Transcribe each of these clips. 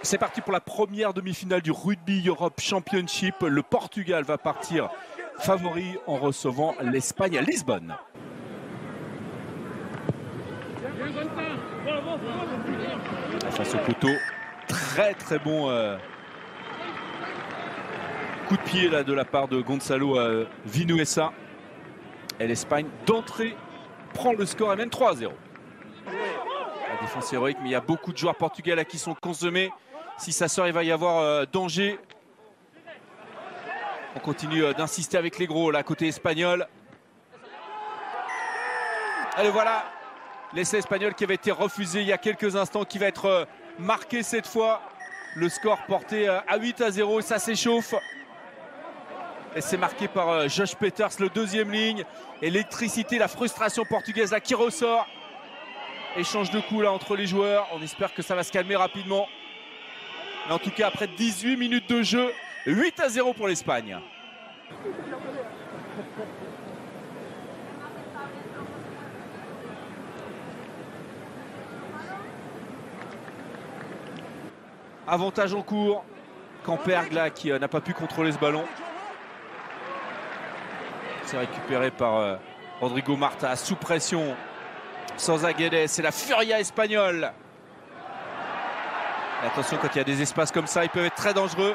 C'est parti pour la première demi-finale du Rugby Europe Championship. Le Portugal va partir favori en recevant l'Espagne à Lisbonne. Face au poteau, très bon coup de pied là, de la part de Gonçalo Vinuesa. Et l'Espagne d'entrée prend le score et mène 3-0. La défense héroïque, mais il y a beaucoup de joueurs portugais là qui sont consommés. Si ça sort, il va y avoir danger. On continue d'insister avec les gros là côté espagnol. Allez, voilà l'essai espagnol qui avait été refusé il y a quelques instants, qui va être marqué cette fois. Le score porté à 8-0 et ça s'échauffe. Et c'est marqué par Josh Peters, le deuxième ligne. Et l'électricité, la frustration portugaise là qui ressort. Échange de coups là entre les joueurs. On espère que ça va se calmer rapidement. Mais en tout cas, après 18 minutes de jeu, 8-0 pour l'Espagne. Avantage en cours. Camperg là qui n'a pas pu contrôler ce ballon. C'est récupéré par Rodrigo Marta sous pression. Sans Aguedes, c'est la furia espagnole. Et attention, quand il y a des espaces comme ça, ils peuvent être très dangereux.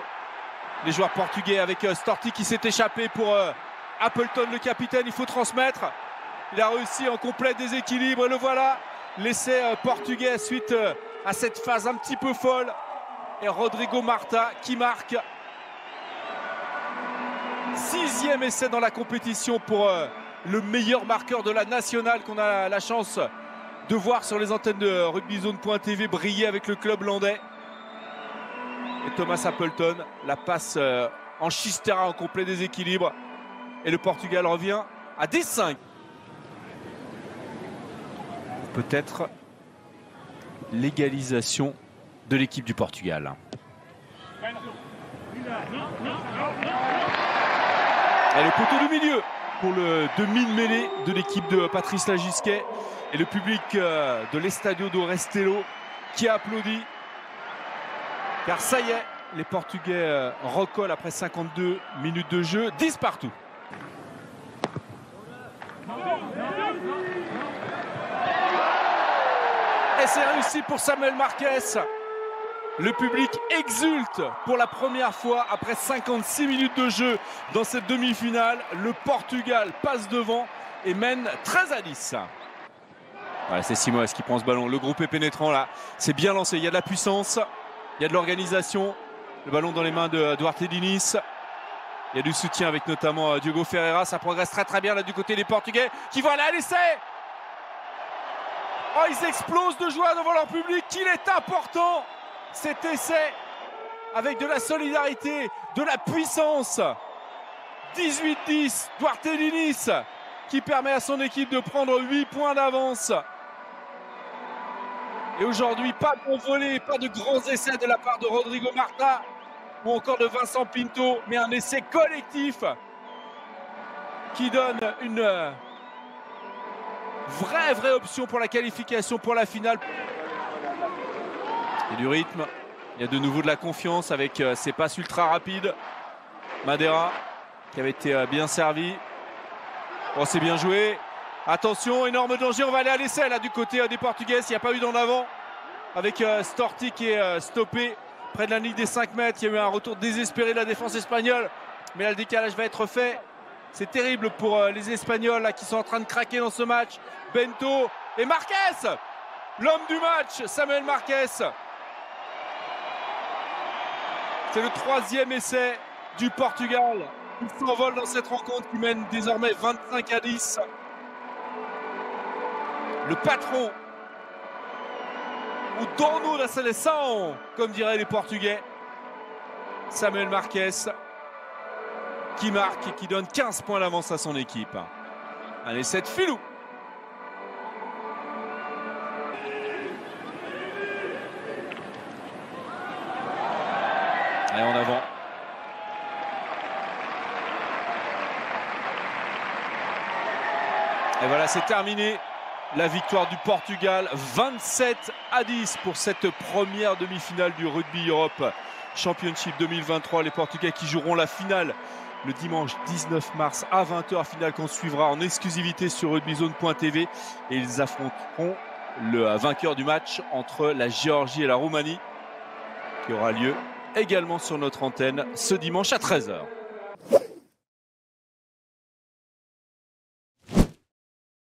Les joueurs portugais avec Storti qui s'est échappé pour Appleton, le capitaine. Il faut transmettre. Il a réussi en complet déséquilibre. Et le voilà. L'essai portugais suite à cette phase un petit peu folle. Et Rodrigo Marta qui marque. 6e essai dans la compétition pour le meilleur marqueur de la nationale qu'on a la chance de voir sur les antennes de rugbyzone.tv briller avec le club landais. Et Thomas Appleton, la passe en chistera en complet déséquilibre. Et le Portugal revient à 10-5. Peut-être l'égalisation de l'équipe du Portugal. Et le poteau du milieu pour le demi-mêlée de l'équipe de Patrice Lagisquet. Et le public de l'Estadio do Restelo qui a applaudi. Car ça y est, les Portugais recollent après 52 minutes de jeu, 10 partout. Et c'est réussi pour Samuel Marquez. Le public exulte pour la première fois après 56 minutes de jeu dans cette demi-finale. Le Portugal passe devant et mène 13-10. Voilà, c'est Simões qui prend ce ballon. Le groupe est pénétrant là. C'est bien lancé. Il y a de la puissance. Il y a de l'organisation. Le ballon dans les mains de Duarte Diniz. Il y a du soutien avec notamment Diogo Ferreira. Ça progresse très bien là du côté des Portugais qui vont aller à l'essai. Oh, ils explosent de joie devant leur public. Qu'il est important cet essai avec de la solidarité, de la puissance. 18-10. Duarte Diniz qui permet à son équipe de prendre 8 points d'avance. Et aujourd'hui, pas de bon volet, pas de grands essais de la part de Rodrigo Marta ou encore de Vincent Pinto, mais un essai collectif qui donne une vraie option pour la qualification pour la finale. Il y a du rythme, il y a de nouveau de la confiance avec ces passes ultra rapides. Madeira qui avait été bien servi. Oh, c'est bien joué. Attention, énorme danger, on va aller à l'essai là du côté des Portugais. Il n'y a pas eu d'en avant avec Storti qui est stoppé près de la ligne des 5 mètres. Il y a eu un retour désespéré de la défense espagnole. Mais là, le décalage va être fait. C'est terrible pour les Espagnols là, qui sont en train de craquer dans ce match. Bento et Marquez, l'homme du match, Samuel Marquez. C'est le 3e essai du Portugal. Il s'envole dans cette rencontre qui mène désormais 25-10. Le patron, ou dono da seleção, comme diraient les Portugais, Samuel Marquez, qui marque et qui donne 15 points d'avance à son équipe. Un essai de filou. Allez, en avant. Et voilà, c'est terminé. la victoire du Portugal 27-10 pour cette première demi-finale du Rugby Europe Championship 2023. Les Portugais qui joueront la finale le dimanche 19 mars à 20 h, finale qu'on suivra en exclusivité sur rugbyzone.tv, et ils affronteront le vainqueur du match entre la Géorgie et la Roumanie qui aura lieu également sur notre antenne ce dimanche à 13 h.